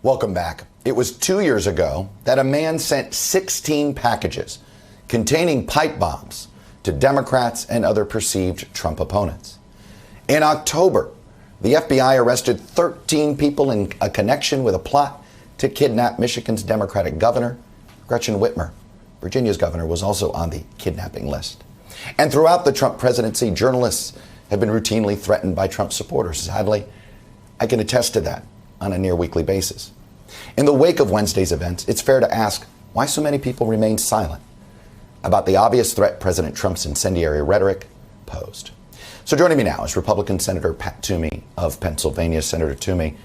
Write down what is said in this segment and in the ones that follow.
Welcome back. It was 2 years ago that a man sent 16 packages containing pipe bombs to Democrats and other perceived Trump opponents. In October, the FBI arrested 13 people in a connection with a plot to kidnap Michigan's Democratic governor, Gretchen Whitmer. Virginia's governor was also on the kidnapping list. And throughout the Trump presidency, journalists have been routinely threatened by Trump supporters. Sadly, I can attest to that on a near weekly basis. In the wake of Wednesday's events, it's fair to ask why so many people remain silent about the obvious threat President Trump's incendiary rhetoric posed. So joining me now is Republican Senator Pat Toomey of Pennsylvania. Senator Toomey,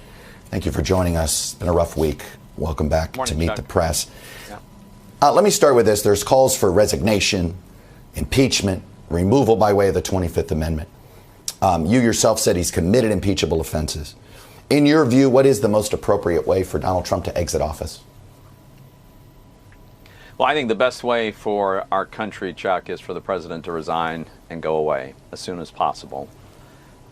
thank you for joining us. It's been a rough week. Welcome back to Meet the Press. Yeah. Let me start with this. There's calls for resignation, impeachment, removal by way of the 25th Amendment. You yourself said he's committed impeachable offenses. In your view, what is the most appropriate way for Donald Trump to exit office? Well, I think the best way for our country, Chuck, is for the president to resign and go away as soon as possible.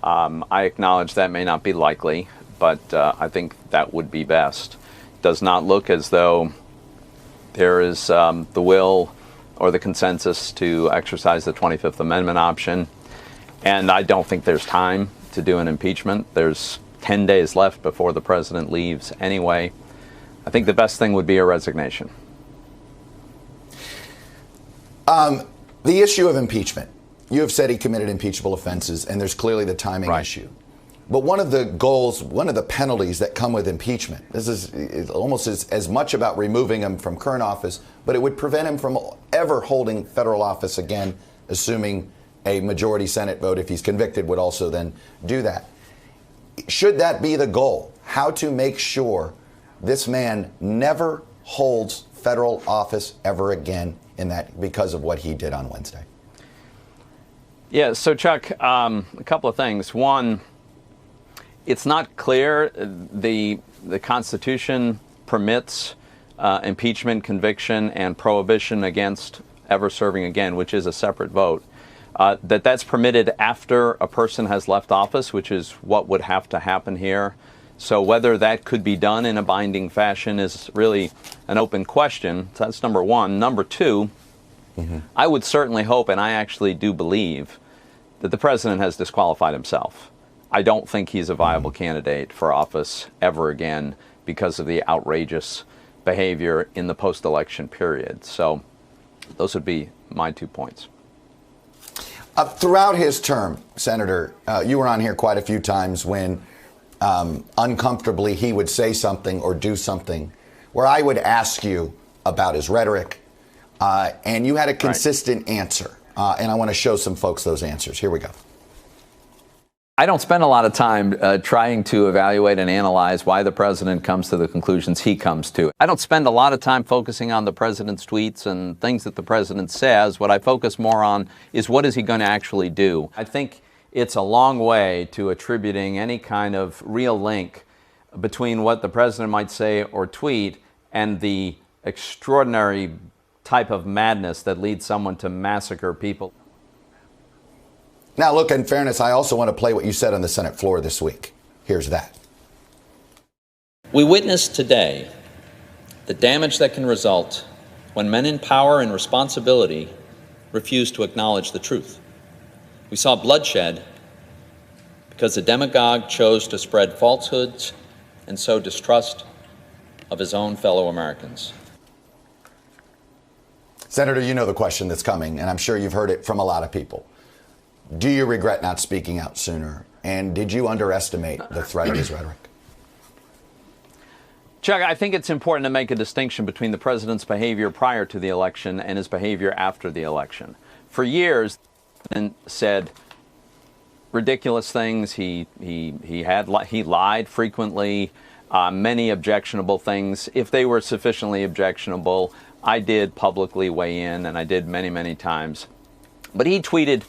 I acknowledge that may not be likely, but I think that would be best. It does not look as though there is the will or the consensus to exercise the 25th Amendment option. And I don't think there's time to do an impeachment. There's 10 days left before the president leaves anyway. I think the best thing would be a resignation. The issue of impeachment. You have said he committed impeachable offenses, and there's clearly the timing issue. But one of the goals, one of the penalties that come with impeachment, this is almost as much about removing him from current office, but it would prevent him from ever holding federal office again, assuming a majority Senate vote, if he's convicted, would also then do that. Should that be the goal? How to make sure this man never holds federal office ever again in that because of what he did on Wednesday? Yeah, so Chuck, a couple of things. One, it's not clear the Constitution permits impeachment, conviction, and prohibition against ever serving again, which is a separate vote. That's permitted after a person has left office, which is what would have to happen here. So whether that could be done in a binding fashion is really an open question. So that's number one. Number two, I would certainly hope, and I actually do believe, that the president has disqualified himself. I don't think he's a viable candidate for office ever again because of the outrageous behavior in the post-election period. So those would be my 2 points. Throughout his term, Senator, you were on here quite a few times when uncomfortably he would say something or do something where I would ask you about his rhetoric, and you had a consistent answer. And I want to show some folks those answers. Here we go. I don't spend a lot of time trying to evaluate and analyze why the president comes to the conclusions he comes to. I don't spend a lot of time focusing on the president's tweets and things that the president says. What I focus more on is what is he going to actually do. I think it's a long way to attributing any kind of real link between what the president might say or tweet and the extraordinary type of madness that leads someone to massacre people. Now, look, in fairness, I also want to play what you said on the Senate floor this week. Here's that. We witnessed today the damage that can result when men in power and responsibility refuse to acknowledge the truth. We saw bloodshed because the demagogue chose to spread falsehoods and sow distrust of his own fellow Americans. Senator, you know the question that's coming, and I'm sure you've heard it from a lot of people. Do you regret not speaking out sooner? And did you underestimate the threat of his rhetoric? Chuck, I think it's important to make a distinction between the president's behavior prior to the election and his behavior after the election. For years, the president said ridiculous things. He lied frequently, many objectionable things. If they were sufficiently objectionable, I did publicly weigh in, and I did many, many times. But he tweeted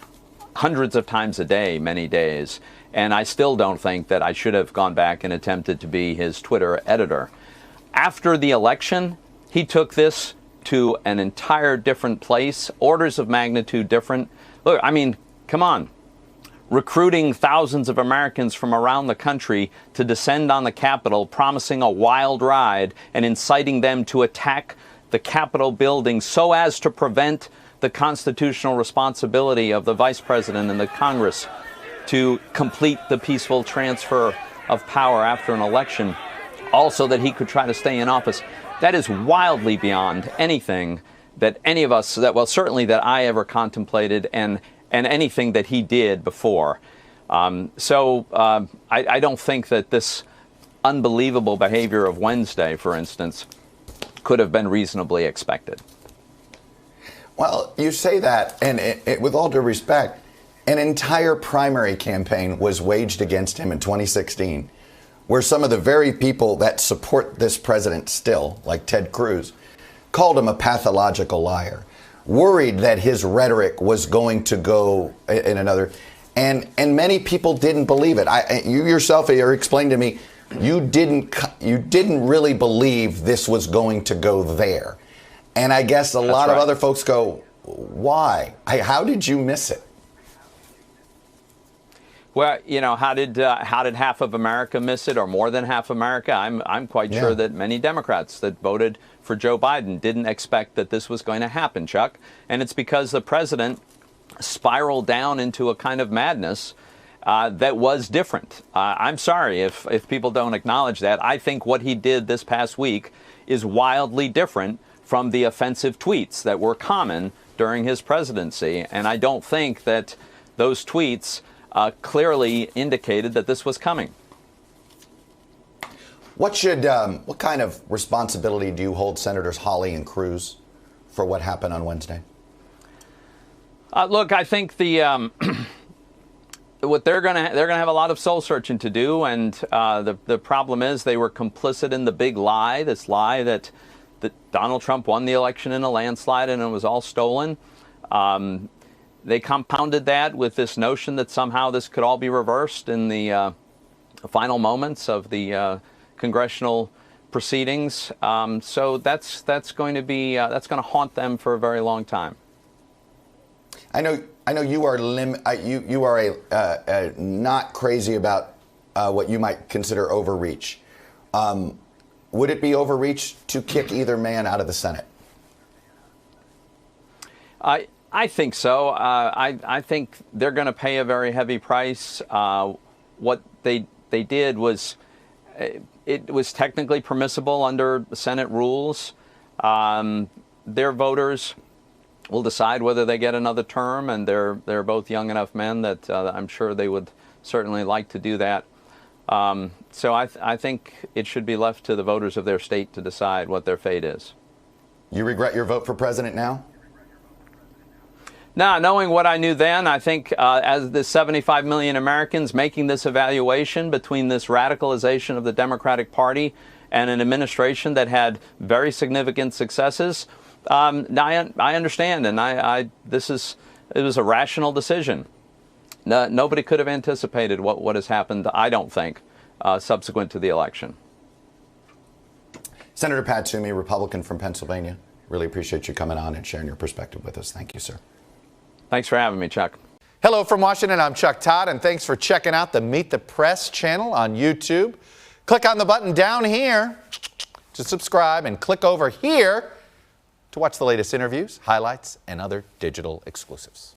hundreds of times a day, many days, and I still don't think that I should have gone back and attempted to be his Twitter editor. After the election, he took this to an entire different place, orders of magnitude different. Look, I mean, come on. recruiting thousands of Americans from around the country to descend on the Capitol, promising a wild ride and inciting them to attack the Capitol building so as to prevent the constitutional responsibility of the Vice President and the Congress to complete the peaceful transfer of power after an election, also that he could try to stay in office. That is wildly beyond anything that any of us, certainly that I ever contemplated, and anything that he did before. I don't think that this unbelievable behavior of Wednesday, for instance, could have been reasonably expected. Well, you say that, and with all due respect, an entire primary campaign was waged against him in 2016, where some of the very people that support this president still, like Ted Cruz, called him a pathological liar, worried that his rhetoric was going to go in another, and many people didn't believe it. You yourself explained to me you didn't really believe this was going to go there, and I guess a lot of other folks go, why? How did you miss it? Well, you know, how did half of America miss it, or more than half America? I'm quite sure that many Democrats that voted for Joe Biden didn't expect that this was going to happen, Chuck. And it's because the president spiraled down into a kind of madness that was different. I'm sorry if people don't acknowledge that. I think what he did this past week is wildly different from the offensive tweets that were common during his presidency. And I don't think that those tweets clearly indicated that this was coming. What kind of responsibility do you hold Senators Hawley and Cruz for what happened on Wednesday? Look, I think what they're gonna have a lot of soul searching to do, and the problem is they were complicit in the big lie, this lie that Donald Trump won the election in a landslide and it was all stolen. They compounded that with this notion that somehow this could all be reversed in the final moments of the congressional proceedings. So that's going to haunt them for a very long time. I know you are you are not crazy about what you might consider overreach. Would it be overreach to kick either man out of the Senate? I think so. I think they're going to pay a very heavy price. What they did was, it was technically permissible under Senate rules. Their voters will decide whether they get another term, and they're both young enough men that I'm sure they would certainly like to do that. So I think it should be left to the voters of their state to decide what their fate is. You regret your vote for president now? Now, knowing what I knew then, I think as the 75 million Americans making this evaluation between this radicalization of the Democratic Party and an administration that had very significant successes, I understand, and it was a rational decision. Nobody could have anticipated what has happened, I don't think, subsequent to the election. Senator Pat Toomey, Republican from Pennsylvania, really appreciate you coming on and sharing your perspective with us. Thank you, sir. Thanks for having me, Chuck. Hello from Washington. I'm Chuck Todd, and thanks for checking out the Meet the Press channel on YouTube. Click on the button down here to subscribe, and click over here to watch the latest interviews, highlights, and other digital exclusives.